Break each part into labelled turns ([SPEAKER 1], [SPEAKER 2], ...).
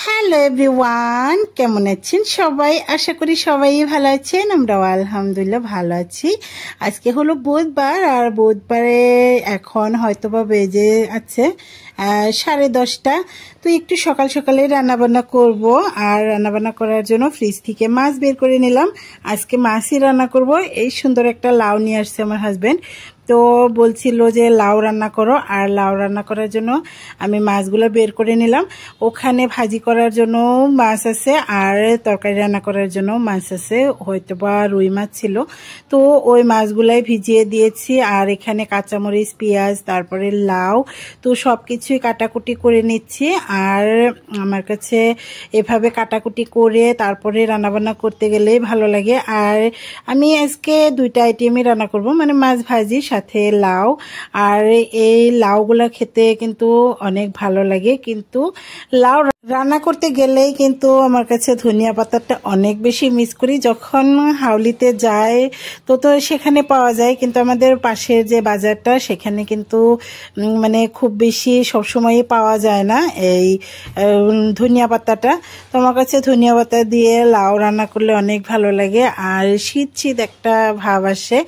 [SPEAKER 1] Hello everyone, কেমন আছেন সবাই? আশা করি সবাই ভালো আছেন। আমরাও আলহামদুলিল্লাহ ভালো আছি। আজকে হলো বুধবার, আর বুধবারে এখন হয়তোবা বেজে আছে 10:30। তো একটু সকাল সকালে রান্নাবান্না করব, আর রান্নাবান্না করার জন্য ফ্রিজ থেকে মাছ বের করে নিলাম। আজকে মাছই রান্না করব। এই সুন্দর একটা লাউ নিয়ে আসছে আমার হাজব্যান্ড, তো বলছিল যে লাউ রান্না করো, আর লাউ রান্না করার জন্য আমি মাছগুলো বের করে নিলাম। ওখানে ভাজি করার জন্য মাছ আছে, আর তরকারি রান্না করার জন্য মাছ আছে, হয়তো বা রুই মাছ ছিল। তো ওই মাছগুলাই ভিজিয়ে দিয়েছি, আর এখানে কাঁচামরিচ, পেঁয়াজ, তারপরে লাউ, তো সব কিছুই কাটাকুটি করে নিচ্ছি। আর আমার কাছে এভাবে কাটাকুটি করে তারপরে রান্নাবান্না করতে গেলেই ভালো লাগে। আর আমি আজকে দুইটা আইটেমই রান্না করব, মানে মাছ ভাজি সাথে লাউ। আর এই লাউগুলা খেতে কিন্তু অনেক ভালো লাগে, কিন্তু লাউ রান্না করতে গেলেই কিন্তু আমার কাছে ধনিয়া পাতাটা অনেক বেশি মিস করি। যখন হাউলিতে যায় তো সেখানে পাওয়া যায়, কিন্তু আমাদের পাশের যে বাজারটা সেখানে কিন্তু মানে খুব বেশি সবসময়ই পাওয়া যায় না এই ধনিয়া পাতাটা। তো আমার কাছে ধনিয়া পাতা দিয়ে লাউ রান্না করলে অনেক ভালো লাগে, আর শীত শীত একটা ভাব আসে,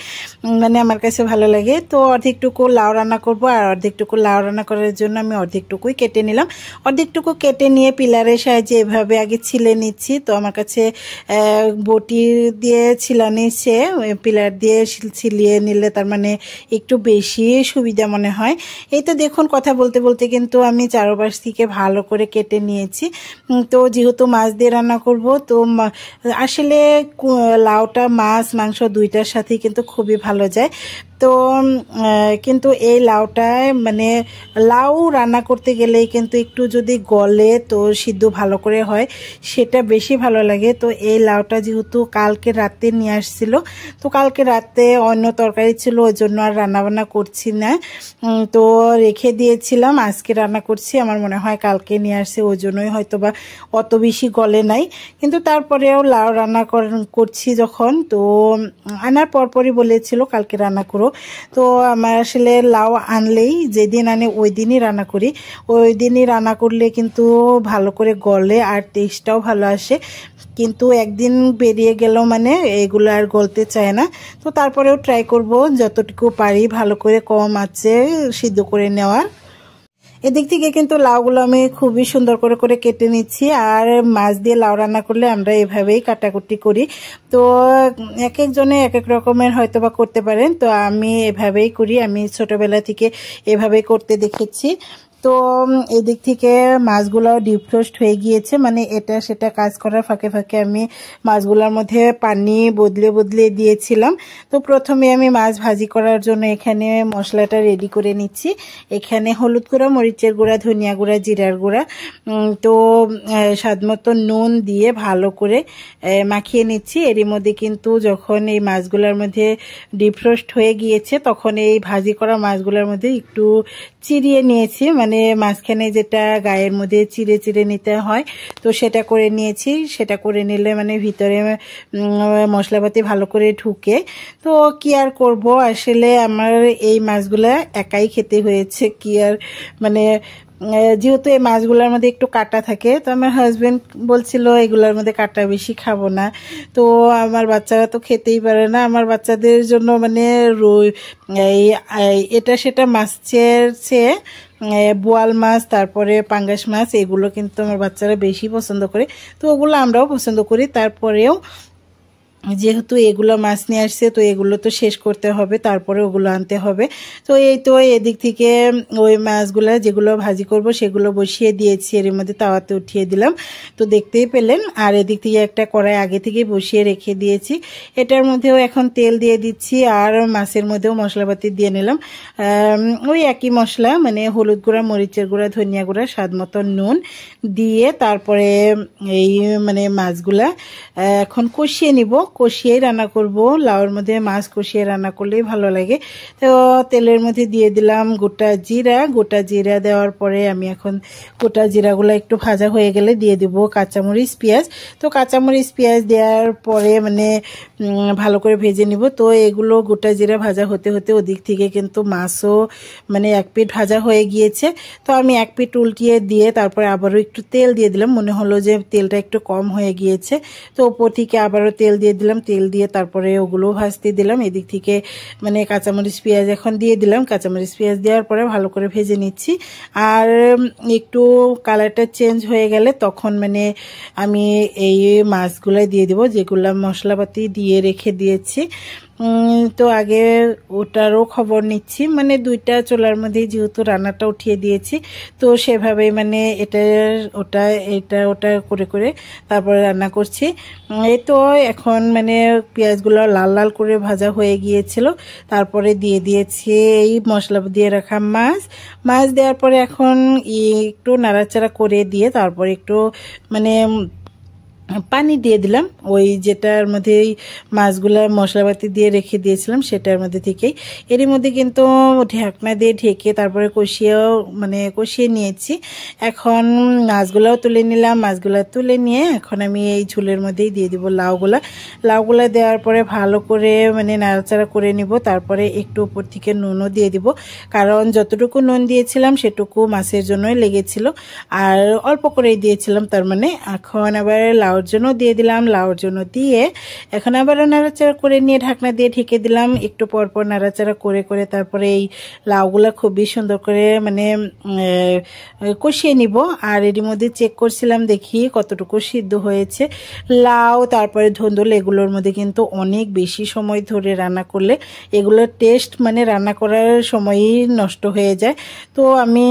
[SPEAKER 1] মানে আমার কাছে ভালো লাগে। তো অর্ধেকটুকু লাউ রান্না করব, আর অর্ধেকটুকু লাউ রান্না করার জন্য আমি অর্ধেকটুকুই কেটে নিলাম। অর্ধেকটুকু কেটে নিয়ে পিলারের সাহায্যে এভাবে আগে ছিলে নিচ্ছি। তো আমার কাছে বটি দিয়ে ছিলানি সে পিলার দিয়ে ছিলিয়ে নিলে তার মানে একটু বেশি সুবিধা মনে হয়। এই তো দেখুন, কথা বলতে বলতে কিন্তু আমি চারপাশ থেকে ভালো করে কেটে নিয়েছি। তো যেহেতু মাছ দিয়ে রান্না করব, তো আসলে লাউটা মাছ মাংস দুইটার সাথেই কিন্তু খুবই ভালো যায়। তো কিন্তু এই লাউটায় মানে লাউ রান্না করতে গেলেই কিন্তু একটু যদি গলে তো সিদ্ধ ভালো করে হয়, সেটা বেশি ভালো লাগে। তো এই লাউটা যেহেতু কালকে রাতে নিয়ে আসছিল, তো কালকে রাতে অন্য তরকারি ছিল, ওই জন্য আর রান্নাবান্না করছি না, তো রেখে দিয়েছিলাম। আজকে রান্না করছি, আমার মনে হয় কালকে নিয়ে আসছে, ওই জন্যই হয়তো বা অত বেশি গলে নাই। কিন্তু তারপরেও লাউ রান্না করছি যখন, তো আনার পরপরই বলেছিল কালকে রান্না করো। তো আমার আসলে লাউ আনলেই যেদিন আনে ওই দিনই রান্না করি। ওই দিনই রান্না করলে কিন্তু ভালো করে গলে আর টেস্টটাও ভালো আসে। কিন্তু একদিন বেরিয়ে গেল মানে এগুলো আর গলতে চায় না। তো তারপরেও ট্রাই করব যতটুকু পারি ভালো করে কম আঁচে সিদ্ধ করে নেওয়ার। এদিক থেকে কিন্তু লাউগুলো আমি খুবই সুন্দর করে করে কেটে নিচ্ছি। আর মাছ দিয়ে লাউ রান্না করলে আমরা এভাবেই কাটাকুটি করি। তো এক একজনে এক এক রকমের হয়তো বা করতে পারেন, তো আমি এভাবেই করি, আমি ছোটবেলা থেকে এভাবেই করতে দেখেছি। তো এদিক থেকে মাছগুলো ডিপ রোস্ট হয়ে গিয়েছে, মানে এটা সেটা কাজ করার ফাঁকে ফাঁকে আমি মাছগুলোর মধ্যে পানি বদলে বদলে দিয়েছিলাম। তো প্রথমে আমি মাছ ভাজি করার জন্য এখানে মশলাটা রেডি করে নিচ্ছি। এখানে হলুদ গুঁড়া, মরিচের গুঁড়া, ধনিয়া গুঁড়া, জিরার গুঁড়া, তো স্বাদমতো নুন দিয়ে ভালো করে মাখিয়ে নিচ্ছি। এরই মধ্যে কিন্তু যখন এই মাছগুলোর মধ্যে ডিপ রোস্ট হয়ে গিয়েছে, তখন এই ভাজি করা মাছগুলোর মধ্যে একটু চিরিয়ে নিয়েছি, মানে মাঝখানে যেটা গায়ের মধ্যে চিড়ে চিড়ে নিতে হয়, তো সেটা করে নিয়েছি। সেটা করে নিলে মানে ভিতরে মশলাপাতি ভালো করে ঢুকে। তো কি আর করব, আসলে আমার এই মাছগুলা একাই খেতে হয়েছে। কি আর মানে যেহেতু এই মাছগুলোর মধ্যে একটু কাঁটা থাকে, তো আমার হাজবেন্ড বলছিল এগুলোর মধ্যে কাঁটা বেশি খাবো না। তো আমার বাচ্চারা তো খেতেই পারে না, আমার বাচ্চাদের জন্য মানে এই এটা সেটা মাছের চেয়ে বোয়াল মাছ, তারপরে পাঙ্গাস মাছ, এগুলো কিন্তু আমার বাচ্চারা বেশি পছন্দ করে। তো ওগুলো আমরাও পছন্দ করি, তারপরেও যেহেতু এগুলো মাছ নিয়ে আসছে তো এগুলো তো শেষ করতে হবে, তারপরে ওগুলো আনতে হবে। তো এই তো এদিক থেকে ওই মাছগুলো যেগুলো ভাজি করব সেগুলো বসিয়ে দিয়েছি, এর মধ্যে তাওয়াতে উঠিয়ে দিলাম, তো দেখতেই পেলেন। আর এদিক থেকে একটা কড়াই আগে থেকে বসিয়ে রেখে দিয়েছি, এটার মধ্যেও এখন তেল দিয়ে দিচ্ছি, আর মাছের মধ্যেও মশলাপাতি দিয়ে নিলাম। ওই একই মশলা, মানে হলুদ গুঁড়া, মরিচের গুঁড়া, ধনিয়া গুঁড়া, স্বাদ মতো নুন দিয়ে তারপরে এই মানে মাছগুলা এখন কষিয়ে নিব। কষিয়েই রান্না করব। লাউর মধ্যে মাছ কষিয়ে রান্না করলেই ভালো লাগে। তো তেলের মধ্যে দিয়ে দিলাম গোটা জিরা দেওয়ার পরে আমি এখন গোটা জিরাগুলো একটু ভাজা হয়ে গেলে দিয়ে দিব কাঁচামরিচ পেঁয়াজ। তো কাঁচামরিচ পেঁয়াজ দেওয়ার পরে মানে ভালো করে ভেজে নিব। তো এগুলো গোটা জিরা ভাজা হতে হতে ওদিক থেকে কিন্তু মাছও মানে এক পিঠ ভাজা হয়ে গিয়েছে। তো আমি এক পিঠ উল্টিয়ে দিয়ে তারপরে আবারও একটু তেল দিয়ে দিলাম, মনে হলো যে তেলটা একটু কম হয়ে গিয়েছে। তো ওপর থেকে আবারও তেল দিয়ে দিলাম, তেল দিয়ে তারপরে ওগুলো ভাজতে দিলাম। এদিক থেকে মানে কাঁচামরিচ পেঁয়াজ এখন দিয়ে দিলাম। কাঁচামরিচ পেঁয়াজ দেওয়ার পরে ভালো করে ভেজে নিচ্ছি। আর একটু কালারটা চেঞ্জ হয়ে গেলে তখন মানে আমি এই মাছগুলাই দিয়ে দিব, যেগুলো মশলাপাতি দিয়ে রেখে দিয়েছি। তো আগে ওটারও খবর নিচ্ছি, মানে দুইটা চুলার মধ্যেই যেহেতু রান্নাটা উঠিয়ে দিয়েছি, তো সেভাবেই মানে ওটা করে করে তারপরে রান্না করছি। এই তো এখন মানে পেঁয়াজগুলো লাল লাল করে ভাজা হয়ে গিয়েছিল, তারপরে দিয়ে দিয়েছি এই মশলা দিয়ে রাখা মাছ দেওয়ার পরে এখন একটু নাড়াচাড়া করে দিয়ে তারপরে একটু মানে পানি দিয়ে দিলাম, ওই যেটার মধ্যে মাছগুলা মশলাপাতি দিয়ে রেখে দিয়েছিলাম সেটার মধ্যে থেকেই। এরই মধ্যে কিন্তু ঢাকনা দিয়ে ঢেকে তারপরে কষিয়ে নিয়েছি। এখন মাছগুলাও তুলে নিলাম। মাছগুলা তুলে নিয়ে এখন আমি এই ঝোলের মধ্যেই দিয়ে দিব লাউগুলা দেওয়ার পরে ভালো করে মানে নাড়াচাড়া করে নিব। তারপরে একটু উপর থেকে নুনও দিয়ে দিব, কারণ যতটুকু নুন দিয়েছিলাম সেটুকু মাছের জন্যই লেগেছিল, আর অল্প করেই দিয়েছিলাম। তার মানে এখন আবার লাউর জন্য দিয়ে দিলাম। লাউর জন্য দিয়ে এখন আবার নাড়াচাড়া করে নিয়ে ঢাকনা দিয়ে ঢেকে দিলাম। একটু পরপর নাড়াচাড়া করে করে তারপরে এই লাউগুলা খুবই সুন্দর করে মানে কষিয়ে নিব। আর এর মধ্যে চেক করছিলাম দেখি কতটুকু সিদ্ধ হয়েছে। লাউ তারপরে ধুন্দুল এগুলোর মধ্যে কিন্তু অনেক বেশি সময় ধরে রান্না করলে এগুলোর টেস্ট মানে রান্না করার সময়ই নষ্ট হয়ে যায়। তো আমি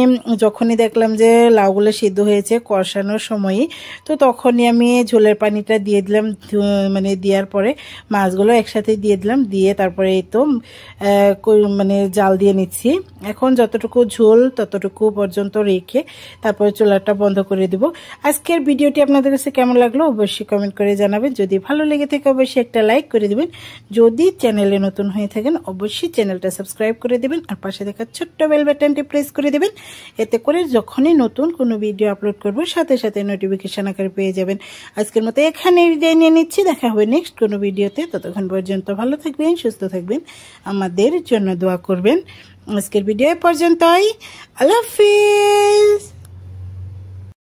[SPEAKER 1] যখনই দেখলাম যে লাউগুলো সিদ্ধ হয়েছে কষানোর সময়ই, তো তখনই আমি ঝোলের পানিটা দিয়ে দিলাম। মানে দেওয়ার পরে মাছগুলো একসাথে দিয়ে দিলাম, দিয়ে তারপরে এই তো মানে জাল দিয়ে নিচ্ছি। এখন যতটুকু ঝোল ততটুকু পর্যন্ত রেখে তারপরে চুলাটা বন্ধ করে দেব। আজকের ভিডিওটি আপনাদের কাছে কেমন লাগলো অবশ্যই কমেন্ট করে জানাবেন। যদি ভালো লেগে থাকে অবশ্যই একটা লাইক করে দিবেন। যদি চ্যানেলে নতুন হয়ে থাকেন অবশ্যই চ্যানেলটা সাবস্ক্রাইব করে দেবেন, আর পাশে থাকা ছোট্ট বেল বাটনটি প্রেস করে দেবেন। এতে করে যখনই নতুন কোনো ভিডিও আপলোড করব সাথে সাথে নোটিফিকেশন আকারে পেয়ে যাবেন। আজকের মতো এখানে বিদায় নিয়ে নিচ্ছি, দেখা হবে নেক্সট কোনো ভিডিওতে। ততক্ষণ পর্যন্ত ভালো থাকবেন, সুস্থ থাকবেন, আমাদের জন্য দোয়া করবেন। আজকের ভিডিও পর্যন্তই। আল্লাহ হাফেজ।